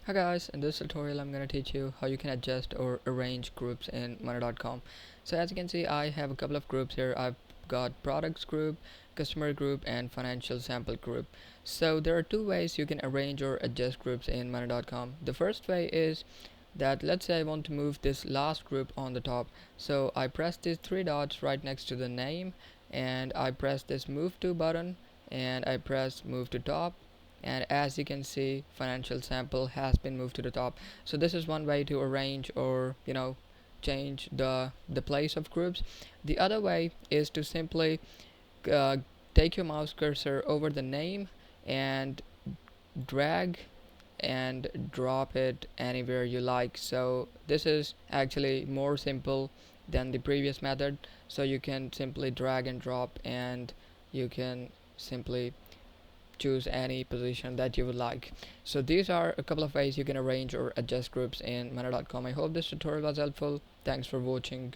Hi guys, in this tutorial I'm going to teach you how you can adjust or arrange groups in Money.com. So as you can see, I have a couple of groups here. I've got products group, customer group, and financial sample group. So there are two ways you can arrange or adjust groups in Money.com. The first way is that, let's say I want to move this last group on the top. So I press these three dots right next to the name, and I press this move to button, and I press move to top, and as you can see, financial sample has been moved to the top. So this is one way to arrange or change the place of groups. The other way is to simply uh, take your mouse cursor over the name and drag and drop it anywhere you like. So this is actually more simple than the previous method. So you can simply drag and drop, and you can simply choose any position that you would like. So these are a couple of ways you can arrange or adjust groups in Mana.com. I hope this tutorial was helpful. Thanks for watching.